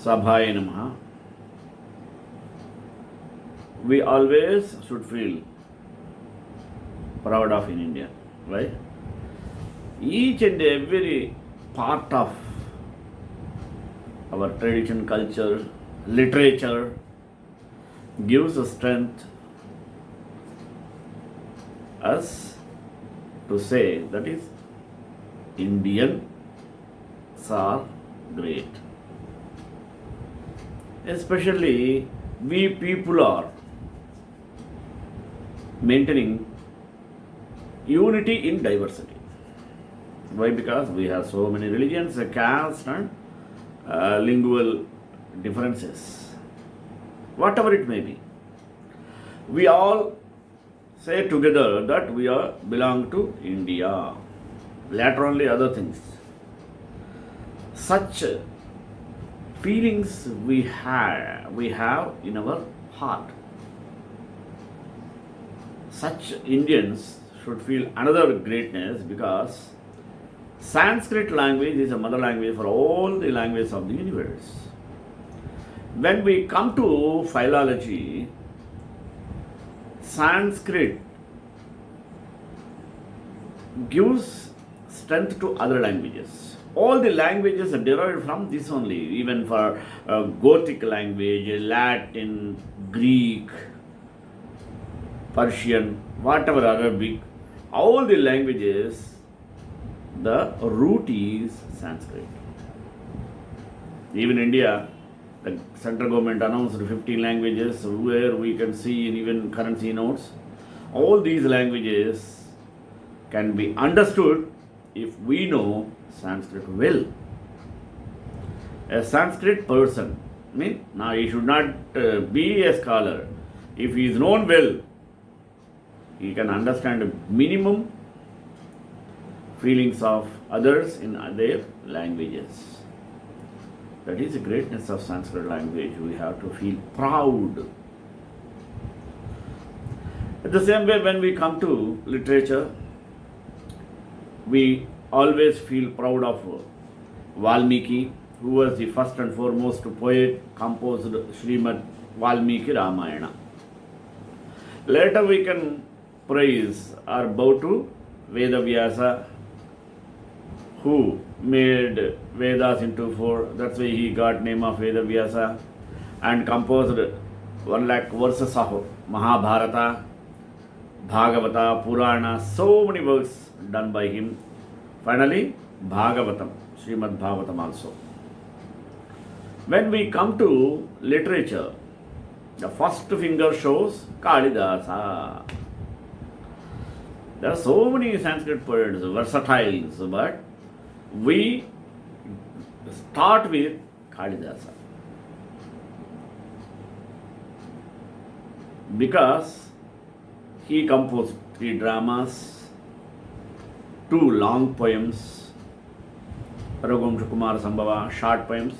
Sabhaya Namaha. We always should feel proud of in India, right? Each and every part of our tradition, culture, literature gives us strength us to say that is Indians are great. Especially we people are maintaining unity in diversity. Why? Because we have so many religions, caste, and lingual differences. Whatever it may be, we all say together that we are belong to India. Later only other things. Such feelings we have in our heart. Such Indians should feel another greatness because Sanskrit language is a mother language for all the languages of the universe. When we come to philology, Sanskrit gives strength to other languages. All the languages are derived from this only, even for Gothic language, Latin, Greek, Persian, whatever Arabic, all the languages, the root is Sanskrit. Even India, the central government announced 15 languages where we can see in even currency notes. All these languages can be understood if we know Sanskrit well. A Sanskrit person, now he should not be a scholar. If he is known well, he can understand minimum feelings of others in their languages. That is the greatness of Sanskrit language. We have to feel proud. At the same way, when we come to literature, we always feel proud of Valmiki, who was the first and foremost poet, composed Srimad Valmiki Ramayana. Later we can praise or bow to Vedavyasa, who made Vedas into four. That's why he got name of Vedavyasa, and composed 1 lakh verses of Mahabharata, Bhagavata, Purana, so many works done by him. Finally, Bhagavatam, Srimad Bhagavatam also. When we come to literature, the first finger shows Kalidasa. There are so many Sanskrit poets, versatiles, but we start with Kalidasa because he composed 3 dramas, 2 long poems, Raghuvamsha Kumara Sambhava, short poems,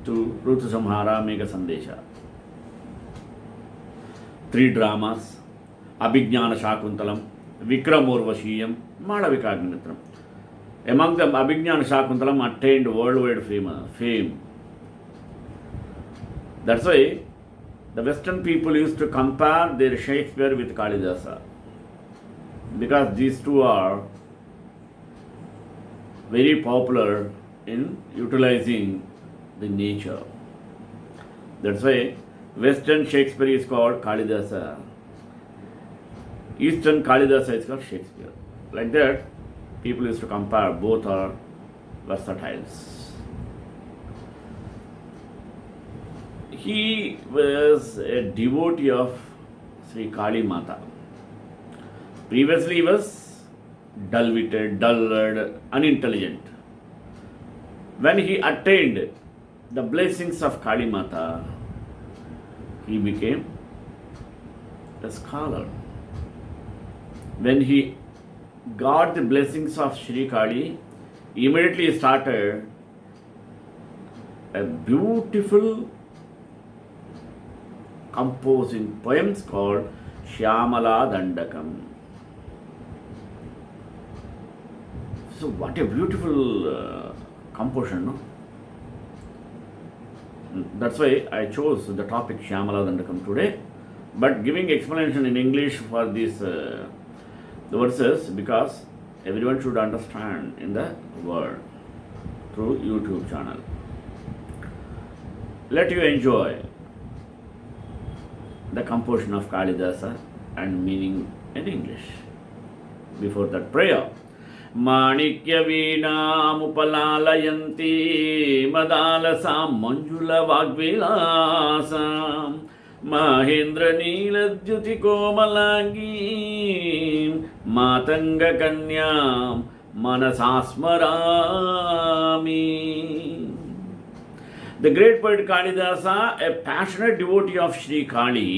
to Rutu Samhara, Megha Sandesha. 3 dramas, Abhignana Shakuntalam, Vikram Urvashiyam, Madhavikagnimitram. Among them, Abhignana Shakuntalam attained worldwide fame. That's why the Western people used to compare their Shakespeare with Kalidasa, because these two are very popular in utilizing the nature. That's why Western Shakespeare is called Kalidasa, Eastern Kalidasa is called Shakespeare. Like that, people used to compare, both are versatiles. He was a devotee of Sri Kali Mata. Previously, he was dull-witted, dullard, unintelligent. When he attained the blessings of Kali Mata, he became a scholar. When he got the blessings of Sri Kali, immediately he started a beautiful composing poems called Shyamala Dandakam. So what a beautiful composition, no? That's why I chose the topic Shyamala Dandakam today. But giving explanation in English for these the verses, because everyone should understand in the word through YouTube channel. Let you enjoy the composition of Kalidasa and meaning in English. Before that prayer. మాణిక్య వీణాముపలాలయంతి మదాలసాం మంజుల వాగ్విలాసాం మహేంద్ర నీలద్యుతి కోమలాంగీ మాతంగ కన్యాం మనసా స్మరామి. The great poet Kalidasa, a passionate devotee of Sri Kali,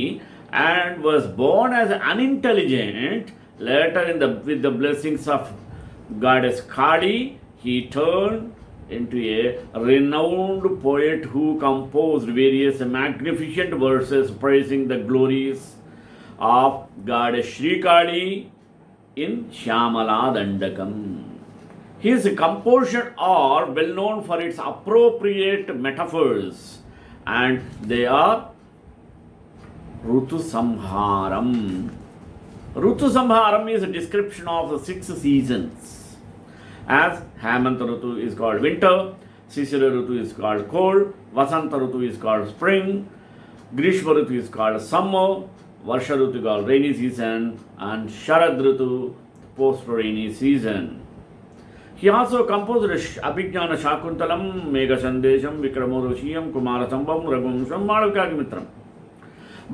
and was born as unintelligent. Later, with the blessings of Goddess Kali, he turned into a renowned poet who composed various magnificent verses praising the glories of Goddess Sri Kali in Shyamala Dandakam. His compositions are well known for its appropriate metaphors, and they are Rutu Samharam. Rutu Samharam is a description of the 6 seasons. As Hemanta Rutu is called winter, Sisira Rutu is called cold, Vasanta Rutu is called spring, Grishma Rutu is called summer, Varsha Rutu is called rainy season, and Sharad Rutu post-rainy season. He also composed Abhijnana Shakuntalam, Megha Sandesham, Vikramodoshiyam, Kumarasambham, Raghuvamsham, Madhavikagimitram.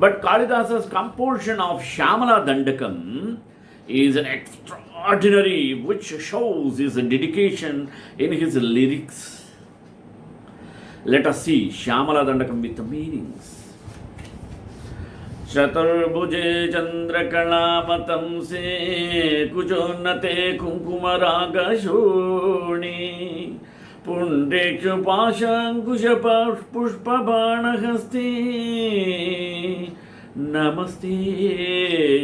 But Kalidasa's composition of Shyamala Dandakam is an extraordinary, which shows his dedication in his lyrics. Let us see Shyamala Dandakam with the meanings. Chaturbhuje Chandrakalapatamse Kuchonnate Kunkumaragashoni Pundekshu Pashankusha Pushpabanahasti Namaste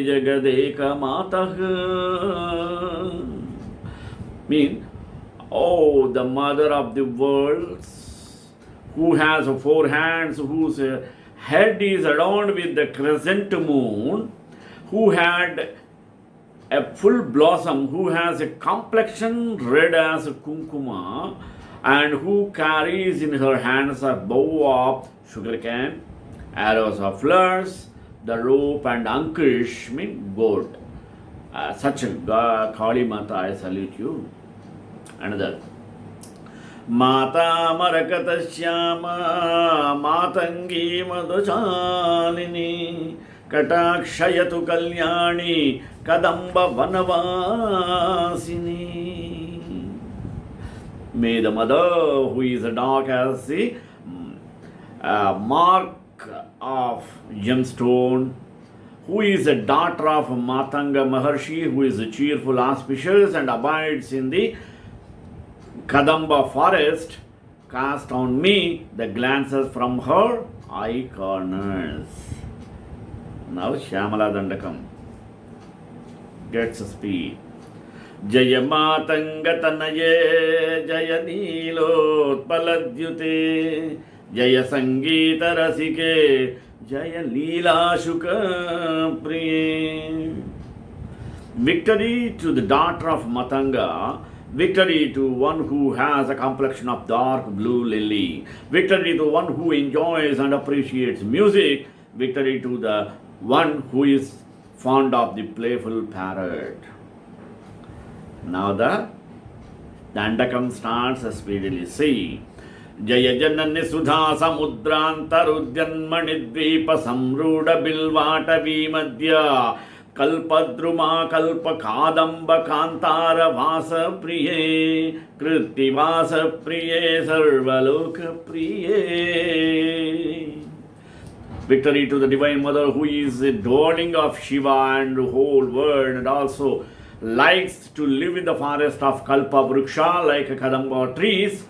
Jagadeka Matah. Mean, oh, the mother of the worlds, who has 4 hands, whose head is adorned with the crescent moon, who had a full blossom, who has a complexion red as kunkuma, and who carries in her hands a bow of sugarcane, arrows of flowers, the rope and ankush mean gold. Such a Kali Mata, I salute you. Another. Mata Marakata Shyama Matangi Madhuchalini Katakshayatu Kalyani Kadamba Vanavasini. May the mother, who is dark as the mark of gemstone, who is a daughter of Matanga Maharshi, who is cheerful, auspicious, and abides in the Kadamba forest, cast on me the glances from her eye corners. Now Shyamala Dandakam gets speed. Jaya Matanga Tanaye Jaya Nilotpaladyute Jaya Sangeeta Rasike Jaya Leela Shuka Priye. Victory to the daughter of Matanga, victory to one who has a complexion of dark blue lily, victory to one who enjoys and appreciates music, victory to the one who is fond of the playful parrot. Now the Dandakam starts speedily. See. Jaya Janani Sudha Samudrantarudyanmani Dvipa Samruda Bilvata Vimadya Kalpadruma Kalpa Kadamba Kantara Vasa Priye Kriti Vasa Priye Sarvaloka Priye. Victory to the Divine Mother, who is the darling of Shiva and the whole world, and also likes to live in the forest of Kalpa Vriksha like Kadamba trees,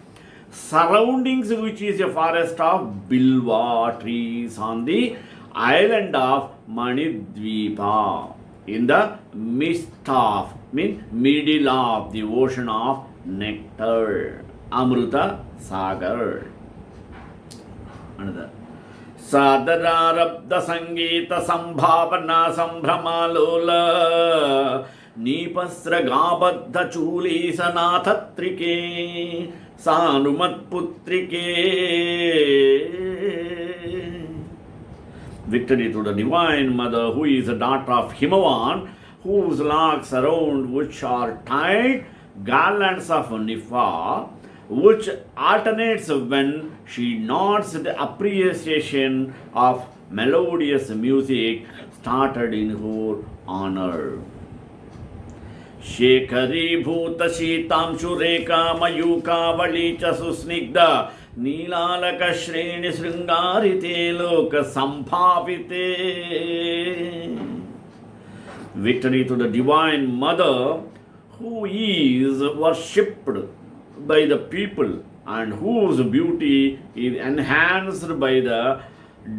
surroundings which is a forest of Bilva trees on the island of Manidvipa, in the midst of, middle of the ocean of nectar, Amruta Sagar. Another. Sadararabda Sangita Sambhavana Sambrhamalola Nipasragabadha Chuli Sanathatrike Sanumatputrike. Victory to the Divine Mother, who is a daughter of Himavan, whose locks around which are tied garlands of Nifa, which alternates when she nods the appreciation of melodious music started in her honor. शेखरीभूत शीतांशुरेखा मयूकावली च सुस्निग्ध नीलालक श्रेणी शृंगारिते लोक संभाविते. Victory to the Divine Mother, who is worshipped by the people and whose beauty is enhanced by the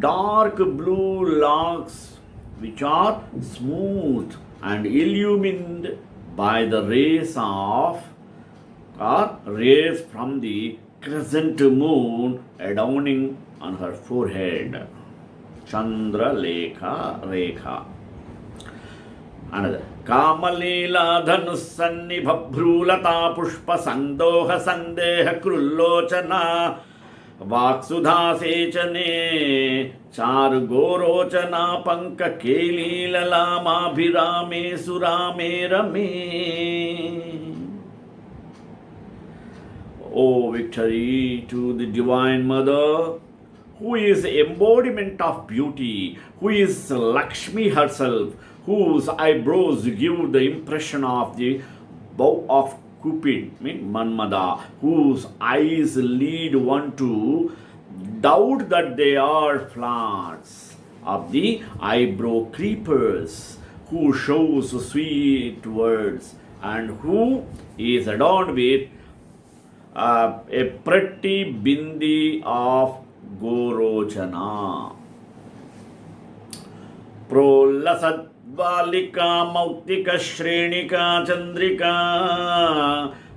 dark blue locks which are smooth and illumined by the rays from the crescent moon adorning on her forehead. Chandra Lekha Rekha. Another. Kamalila Dhanussannibha Bhrulata Pushpa Sandoha Sandeha Krullochana Vaksudha Sechane Char Gorochana Panka Keli Lama Bhirame Surame Rame. O victory to the Divine Mother, who is the embodiment of beauty, who is Lakshmi herself, whose eyebrows give the impression of the bow of Cupid, Manmada, whose eyes lead one to doubt that they are flowers of the eyebrow creepers, who shows sweet words and who is adorned with a pretty bindi of Gorochana. Prolasat Balika Mautika Shrenika Chandrika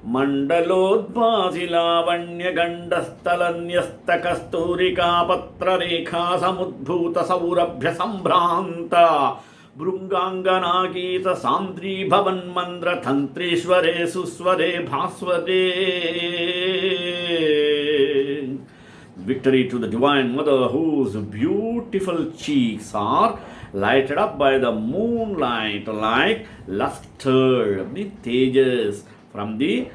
Mandalodvasila Vanya Gandastalanyasta Kasturika Patra Rekha Samudbhuta Saurabhya Sambranta Brungangana Gita Sandri Bhavan Mandra Tantrishware Susware Bhasware. Victory to the Divine Mother, whose beautiful cheeks are lighted up by the moonlight like luster, the tejas from the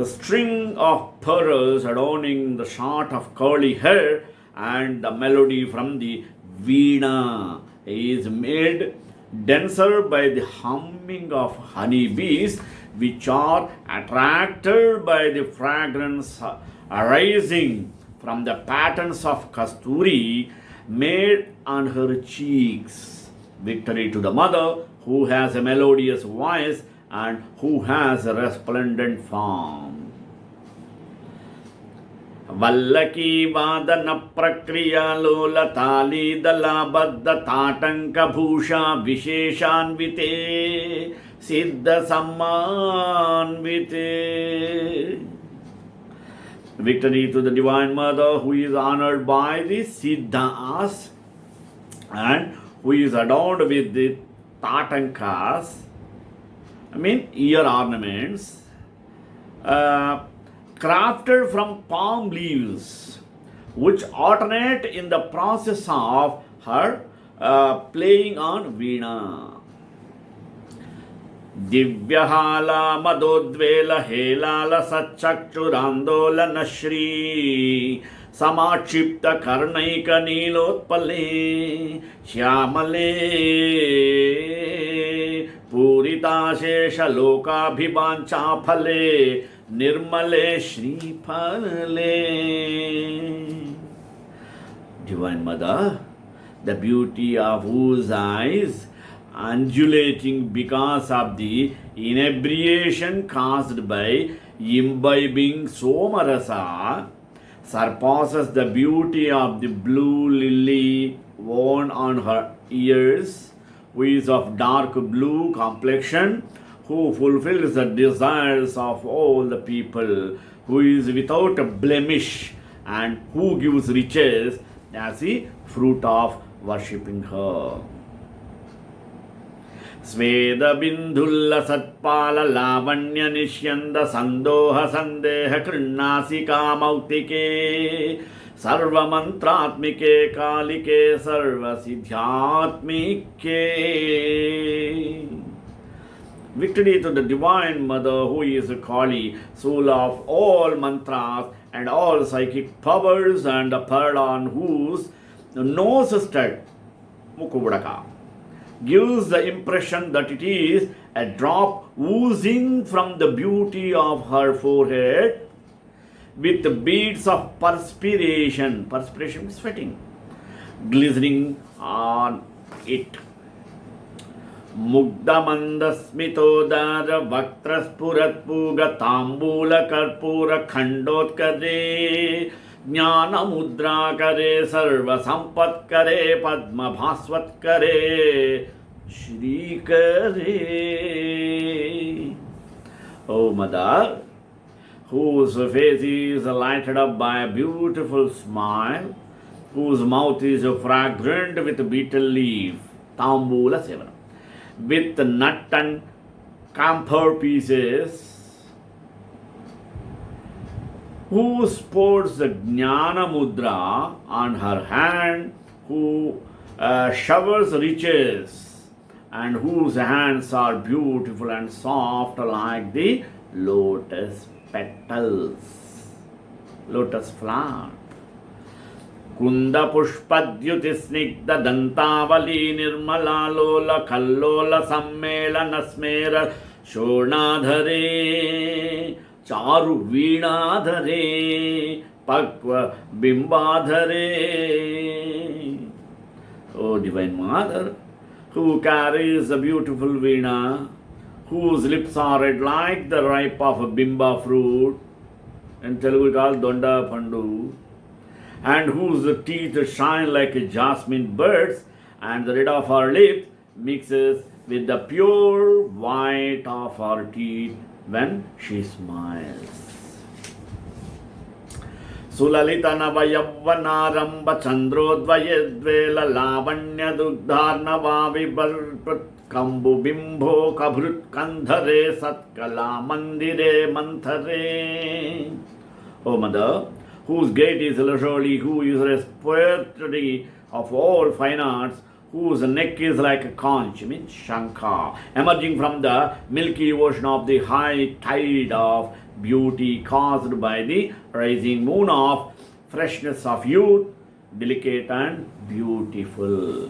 string of pearls adorning the short of curly hair, and the melody from the veena is made denser by the humming of honeybees, which are attracted by the fragrance arising from the patterns of kasturi made on her cheeks. Victory to the Mother, who has a melodious voice and who has a resplendent form. Vallaki Vadana Prakriya Lola Tali Dala Baddha Tatanka Bhusha Visheshanvite Siddha Sammanvite. Victory to the Divine Mother, who is honored by the Siddhas and who is adorned with the Tatankas, ear ornaments, crafted from palm leaves, which alternate in the process of her playing on veena. Divyahala Madodvela Helala Satchakchurandolana Shri Samachipta Karnaika Nilotpale Shyamale Purita Shesha Loka Bhibancha Phale Nirmale Shri Phale. Divine Mother, the beauty of whose eyes, undulating because of the inebriation caused by imbibing somarasa, surpasses the beauty of the blue lily worn on her ears, who is of dark blue complexion, who fulfills the desires of all the people, who is without a blemish, and who gives riches as the fruit of worshipping her. Sveda bindhulla satpala lavanya nishyanda sandoha sandeha krinnasika mautike sarva mantratmike kalike sarva siddhyatmike. Victory to the Divine Mother, who is Kali, soul of all mantras and all psychic powers, and the pearl on whose nose stud, Mukubadaka, gives the impression that it is a drop oozing from the beauty of her forehead with beads of perspiration is sweating, glistening on it. मुग्धमन्दस्मितोदार वक्त्रस्फुरत्पूगताम्बूलकर्पूरखण्डोत्करे ज्ञानमुद्राकरे सर्वसम्पत्करे पद्मभास्वत्करे श्रीकरे. O Mother, whose face is lighted up by a beautiful smile, whose mouth is fragrant with betel leaf, Tambula Sevana, with nut and camphor pieces, who sports the Jnana Mudra on her hand, who showers riches, and whose hands are beautiful and soft like the lotus petals, lotus flower. Kunda pushpadyuti snigdha dantavali nirmala lola kallola sammela nasmera shonadhare charu veenadhare pakva bimbadhare. O Divine Mother, who carries a beautiful veena, whose lips are red like the ripe of a bimba fruit, in Telugu called Donda Pandu, and whose teeth shine like jasmine birds, and the red of her lips mixes with the pure white of her teeth when she smiles. Sulalita navayavvanaramba chandrodvayedvela lavanya dugdharnavavi balprat kambu bimbo kabhrut kandhare satkala mandire manthare. O Mother, whose gait is leisurely, who is repository of all fine arts, whose neck is like a conch, means Shankha, emerging from the milky ocean of the high tide of beauty caused by the rising moon of freshness of youth, delicate and beautiful.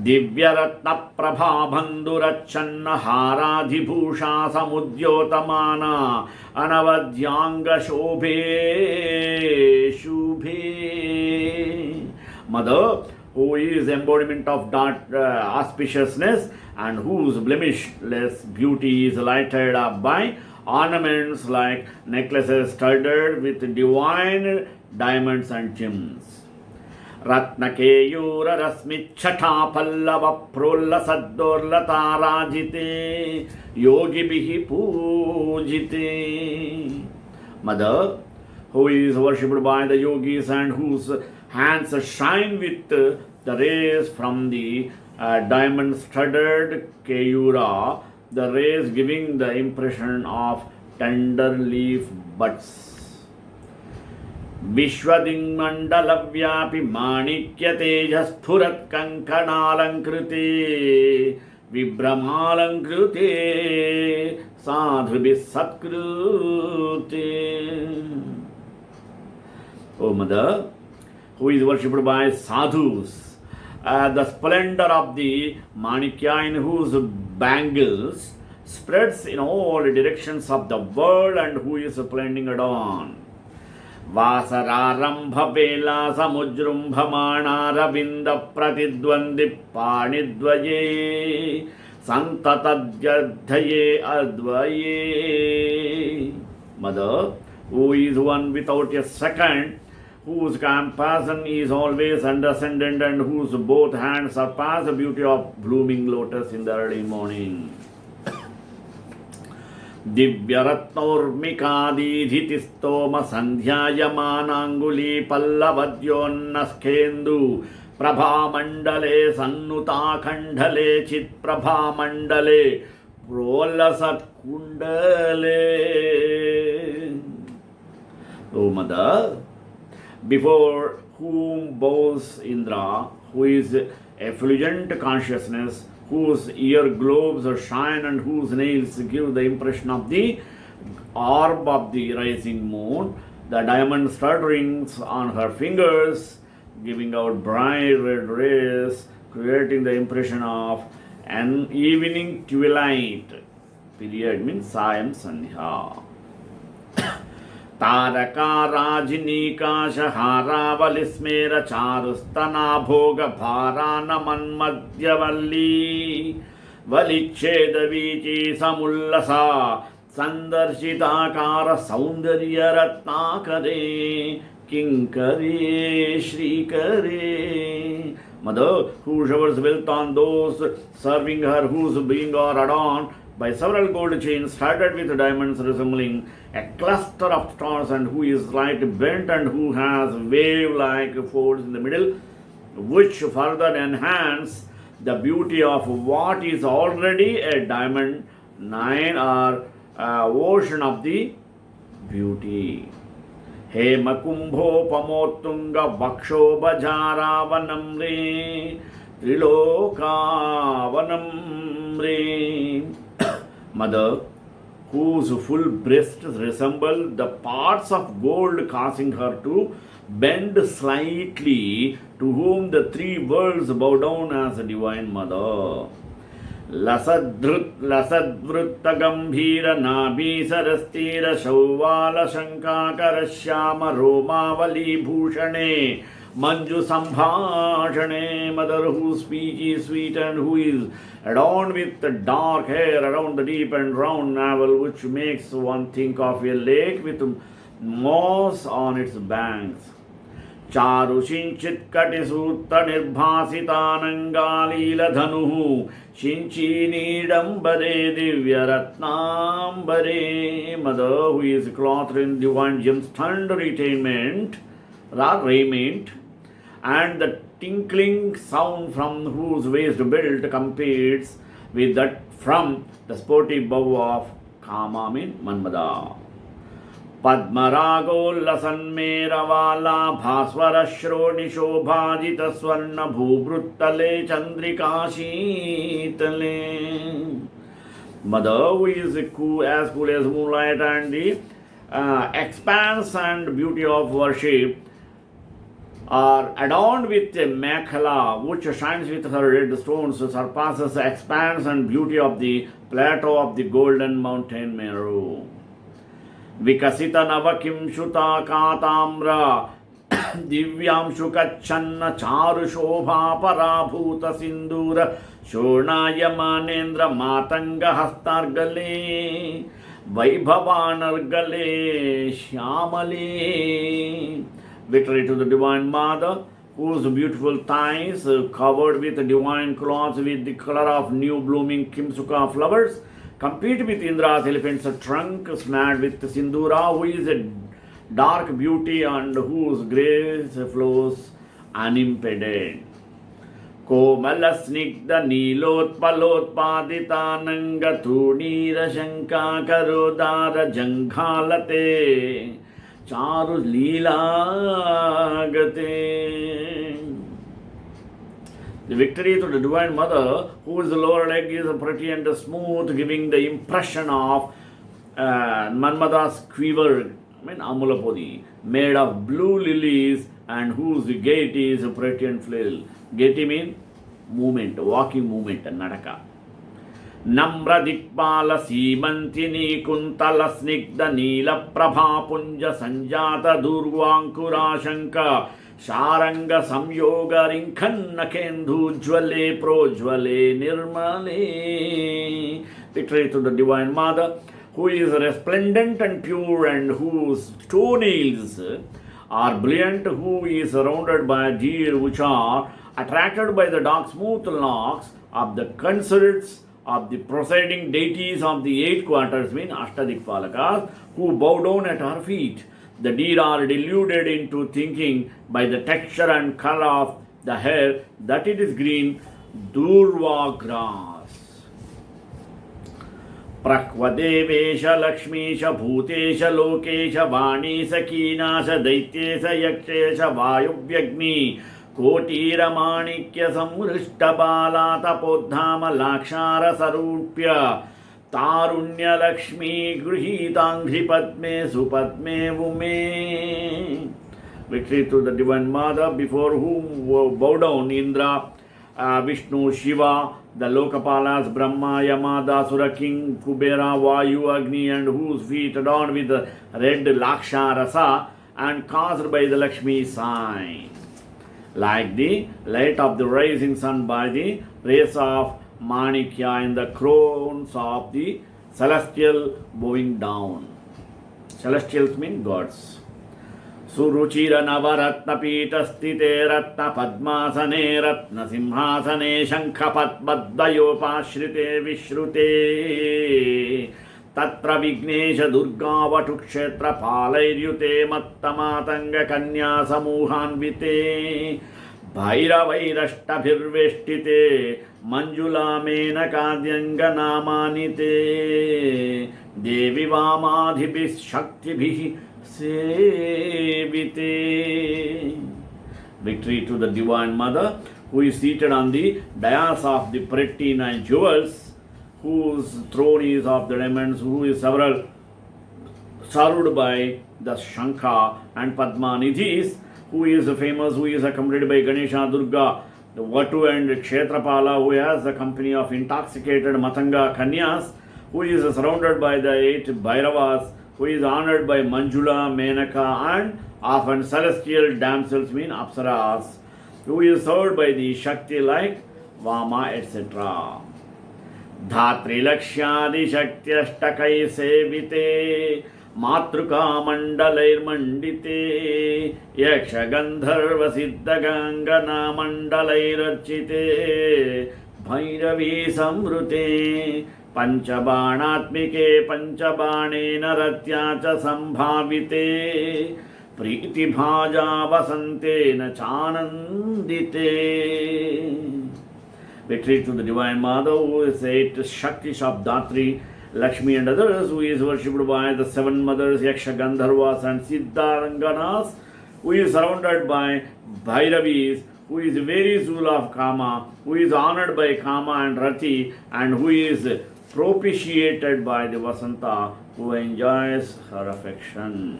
Divyaratna prabha bandurachanna haradhibhusha samudyotamana anavadyanga shobhe shubhe. Mother, who is embodiment of that auspiciousness and whose blemishless beauty is lighted up by ornaments like necklaces studded with divine diamonds and gems. Ratnakeyura rasmichata pallava prolla saddorlata rajite yogi bihi pujite. Mother, who is worshipped by the yogis and whose hands shine with the rays from the diamond studded Keyura, the rays giving the impression of tender leaf buds. Vishwading mandala vyapi manikya teja sphurat kankanalankrite vibhramalankrite sadhubhi satkrute. O Mother, who is worshipped by sadhus, the splendor of the manikya in whose bangles spreads in all directions of the world and who is splending adorned. Vasararambha vela samujrumbhamana ravinda pratidvandi panidvaye santatadhyadhaye advaye. Mother, who is one without a second, whose compassion is always transcendent and whose both hands surpass the beauty of blooming lotus in the early morning. दिव्यरत्नोर्मिकादीधितिस्तोम सन्ध्यायमानाङ्गुलीपल्लवद्योन्नस्खेन्दु प्रभामण्डले सन्नुताखण्डले चित्प्रभामण्डले प्रोल्लसत्कुण्डले. O mother, before whom bows Indra, who is effulgent consciousness, whose ear globes shine and whose nails give the impression of the orb of the rising moon, the diamond stud rings on her fingers, giving out bright red rays, creating the impression of an evening twilight. Period means Sayam Sandhya. तारका राजिनीकाशहारावलिस्मेर चारुस्तना भोग भारान मन्मध्यवल्ली वलिच्छेदवीची समुल्लसा संदर्शिताकार सौंदर्य रत्नाकरे किंकरे श्रीकरे. Mother, who showers wealth on those serving her, whose being are adorned by several gold chains studded with diamonds resembling a cluster of stars, and who is light bent and who has wave-like folds in the middle, which further enhance the beauty of what is already a diamond, nine are ocean of the beauty. हेमकुम्भोपमोत्तुङ्ग वक्षोभजारावनं रे त्रिलोकावनं रे. Mother, whose full breasts resemble the parts of gold, causing her to bend slightly, to whom the three worlds bow down as a divine mother. लसद्वृत्त गंभीर नाभि सरस्तीर शौवाल शंकाकर Shyam रोमावली भूषणे Manju संभाषणे. Mother, whose speech is sweet and who is adorned with dark hair around the deep and round navel, which makes one think of a lake with moss on its banks. चारुषिञ्चित् कटिसूत्त निर्भासितानङ्गालीलधनुः शिञ्चीनीडम्बरे दिव्यरत्नाम्बरे. Mother, who is clothed in divine gem-studded raiment, and the tinkling sound from whose waist belt competes with that from the sporty bow of Kama, Manmada. पद्मरागोल्लसन्मेरवाला भास्वरश्रोणिशोभाजित स्वर्ण भूभृत्तले चन्द्रिकाशीतले. Mother, who is cool as moonlight, and the expanse and beauty of worship are adorned with a mekhala which shines with her red stones, surpasses the expanse and beauty of the plateau of the golden mountain Meru. विकसित नवकिंशुता काताम्र दिव्यांशुकच्छन्न चारुशोभा पराभूत सिंदूर शोणायमानेन्द्र Matang हस्तार्गले वैभवानर्गले श्यामले. Victory to the divine mother, whose beautiful thighs covered with divine cloths with the color of new blooming kimsuka flowers compete with Indra's elephant's trunk smeared with Sindura, who is a dark beauty and whose grace flows unimpeded. कोमल स्निग्ध नीलोत्पलोत्पादितानंग तूणीर शंकाकरोदार जंघालते चारु लीलागते. The victory to the divine mother, whose lower leg is pretty and smooth, giving the impression of Manmada's quiver, Amulapodi, made of blue lilies, and whose gait is pretty and frail. Gait means movement, walking movement, Nadaka. Namra Dikpala Simantini Kuntala Snigda Nila Prabha Punja Sanjata Durvankura Shanka Sharanga Samyoga Rinkanna Kendhu Jwale Projwale Nirmale. Victory to the Divine Mother, who is resplendent and pure, and whose toenails are brilliant, who is surrounded by deer which are attracted by the dark smooth locks of the concerts of the presiding deities of the 8 quarters, mean Ashtadikpalakas, who bow down at her feet. The deer are deluded into thinking by the texture and color of the hair that it is green Durva grass. प्रह्वदेवेश Lakshmish Bhutesh Lokesh वाणीश कीनाश दैत्येश यक्षेश वायुव्यग्नि कोटीरमाणिक्य संहृष्टबाला तपोद्धामलाक्षारसरूप्य तारुण्यलक्ष्मी गृहीताङ्घ्रिपद्मे सुपद्मे उमे. Victory to the Divine Mother, before whom bow down Indra, Vishnu, Shiva, the Lokapalas, Brahma, Yama, Dasura, King, Kubera, Vayu, Agni, and whose feet adorned with the red Laksha Rasa and caused by the Lakshmi sign. Like the light of the rising sun by the rays of Manikya in the crowns of the celestial bowing down. Celestials mean gods. सुरुचिर नवरत्नपीठ स्थिते रत्न पद्मासने रत्न सिंहासने शंखपद्मद्वयोपाश्रिते विश्रुते तत्र विघ्नेश दुर्गावटुक्षेत्र पालैर्युते मत्तमातंग कन्या समूहान्विते भैरवैरष्टभिर्वेष्टिते मंजुला मेनकाद्यंगनामानिते देवी वामाधिभिः शक्तिभिः Sevite. Victory to the Divine Mother, who is seated on the dais of the pretty 9 jewels, whose throne is of the diamonds, who is served by the Shankha and Padma Nidhis, who is famous, who is accompanied by Ganesha, Durga, the Vatu and Kshetrapala, who has the company of intoxicated Matanga Kanyas, who is surrounded by the 8 Bhairavas, who is honored by Manjula, Menaka, and often celestial damsels, mean Apsaras, who is served by the Shakti like Vama, etc. Dhatri Lakshyadi Shakti Ashtakai Sevite Matruka Mandalair Mandite Yaksha Gandharva Siddha Gangana Mandalair Archite Bhairavi Samrute पंचबाणात्मिके पंचबाणेन रत्या च संभाविते प्रीतिभाजा वसंतेन चानंदिते. Victory to the Divine Mother, who is 8 Shaktis of Dhatri, Lakshmi and others, who is worshipped by the 7 mothers, Yaksha, Gandharvas and Siddharanganas, who is surrounded by Bhairavis, who is very soul of Kama, who is honored by Kama and Rati, and who is propitiated by the Vasanta, who enjoys her affection.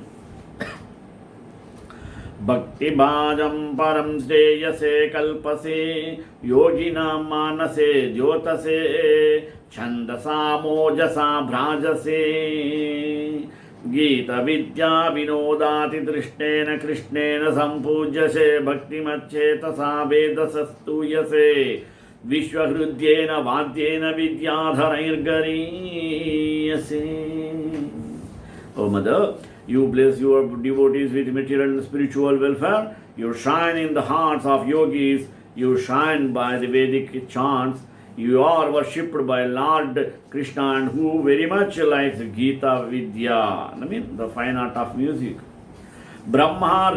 Bhakti bhajam param shreyase kalpase yoginam manase jyotase chandasa mojasa bhrajase Gita vidya vinodati drishtena krishnena sampujyase bhakti machetasa vedasastuyase Vishwahrudyena vadyena vidyadharairgariyase. O Mother, you bless your devotees with material and spiritual welfare. You shine in the hearts of yogis. You shine by the Vedic chants. You are worshipped by Lord Krishna, and who very much likes Gita Vidya, I mean the fine art of music. Brahma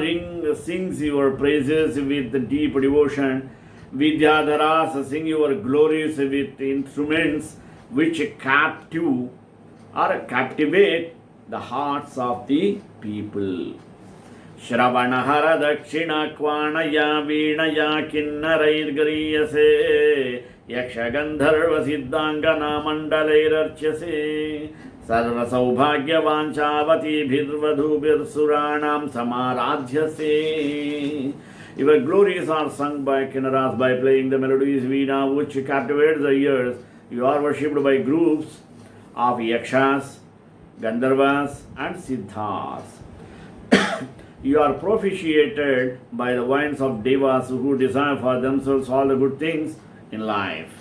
sings your praises with deep devotion. Vidyadharas sing your glories with instruments which captivate the hearts of the people. Shravanahara Dakshina Kvanaya Vinaya Kinnarairgariyase Yaksha Gandharva Siddhangana Mandalairarchase Sarva Saubhagya Vanchavati Bhirvadhubhir Suranam Samaradhyase. Your glories are sung by kinnaras by playing the melodies veena which captivates the ears. You are worshipped by groups of yakshas, gandharvas and siddhas. You are propitiated by the wines of devas who desire for themselves all the good things in life.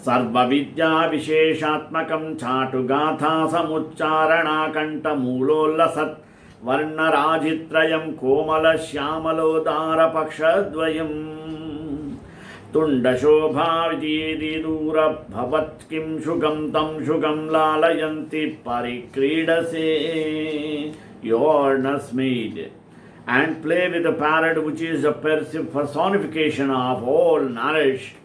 Sarva vidya visheshatmakam chatu gatha samucharana kanta mulollasat Varnarajitrayam komala shyamalodara pakshadvayam तुण्डशोभाविधीयति दूरभवत् किं शुकं तं शुकं लालयन्ति परिक्रीडसे. You are nursemaid and play with the parrot, which is a personification of all knowledge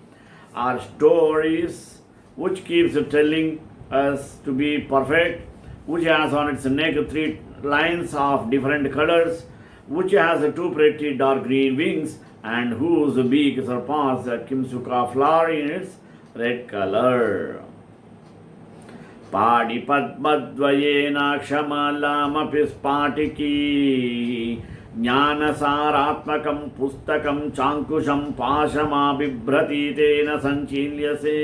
or stories, which keeps telling us to be perfect, which has on its neck 3 lines of different colors, which has 2 pretty dark green wings, and whose beak surpasses the kimsuka flower in its red color. पाणिपद्मद्वयेनाक्षमालामपि स्फाटिकी ज्ञानसारात्मकं पुस्तकं चाङ्कुशं पाशमाबिभ्रति तेन सञ्चील्यसे.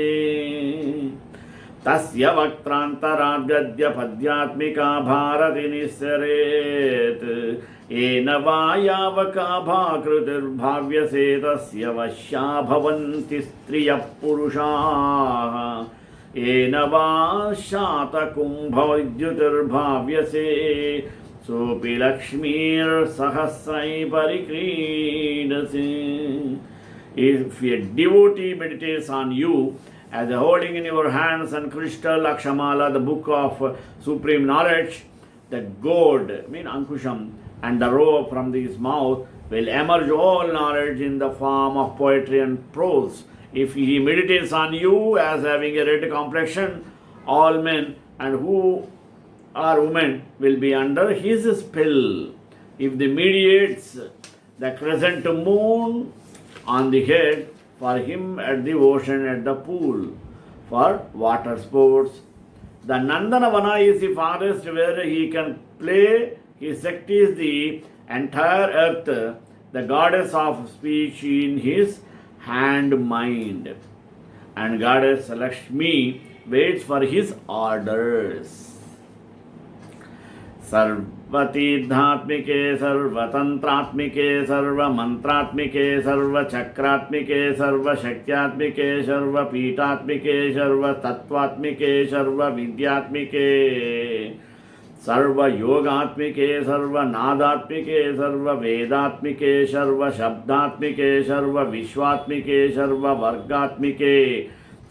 तस्य वक्त्रान्तराद्गद्यपद्यात्मिका भारति निःसरेत्. येन वा यावकाभाकृतिर्भाव्यसे तस्य वश्या भवन्ति स्त्रियः पुरुषाः. येन वा शातकुम्भविद्युतिर्भाव्यसे सोऽपि लक्ष्मीर्सहस्रै परिक्रीडसे. If a devotee meditates on you as holding in your hands and crystal Akshamala, the book of supreme knowledge, the gourd, Ankusham, and the robe from his mouth will emerge all knowledge in the form of poetry and prose. If he meditates on you as having a red complexion, all men and who are women will be under his spell. If he meditates the crescent moon on the head, for him at the ocean, at the pool, for water sports. The Nandanavana is the forest where he can play. His Shakti is the entire earth, the goddess of speech in his hand mind. And goddess Lakshmi waits for his orders. सर्वतीर्थात्मिके सर्वतंत्रात्मिके सर्वमंत्रात्मिके सर्वचक्रात्मिके सर्वशक्त्यात्मिके सर्वपीठात्मिके सर्वतत्वात्मिके सर्वविद्यात्मिके सर्वयोगात्मिके सर्वनादात्मिके सर्ववेदात्मिके सर्वशब्दात्मिके सर्वविश्वात्मिके सर्ववर्गात्मिके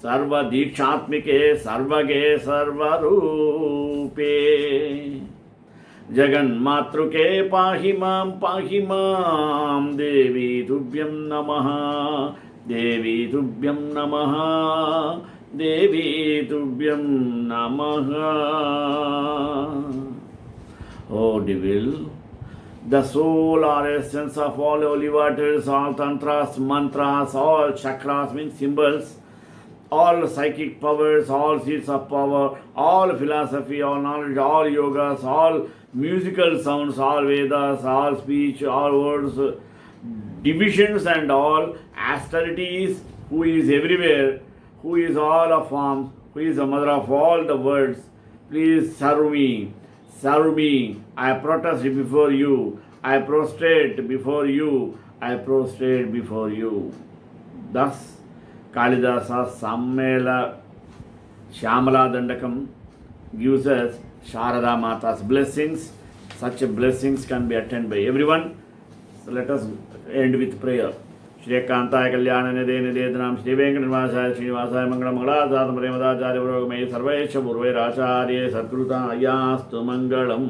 सर्वदीक्षात्मिके सर्वगे सर्वरूपे. जगन्मातृके पाहि मां देवी तुभ्यं नमः देवी तुभ्यं नमः देवी तुभ्यं नमः. Oh devil, the soul or essence of all holy waters, all tantras, mantras, all chakras means symbols, all psychic powers, all seeds of power, all philosophy, all knowledge, all yogas, all musical sounds, all Vedas, all speech, all words, divisions and all austerities, who is everywhere, who is all of forms, who is the mother of all the words, please serve me, serve me. I protest before you, I prostrate before you, I prostrate before you. Thus, Kalidasa Sammela Shyamala Dandakam gives us Sharada Mata's blessings. Such blessings can be attained by everyone. So let us end with prayer. Shri Kantaya Kalyana Nidhe Nidhe Shri Venkatnivasaya Srinivasaya Mangala Mangala Premadacharya Purvamai Sarvesha Purve Racharya Satruta Yastu Mangalam.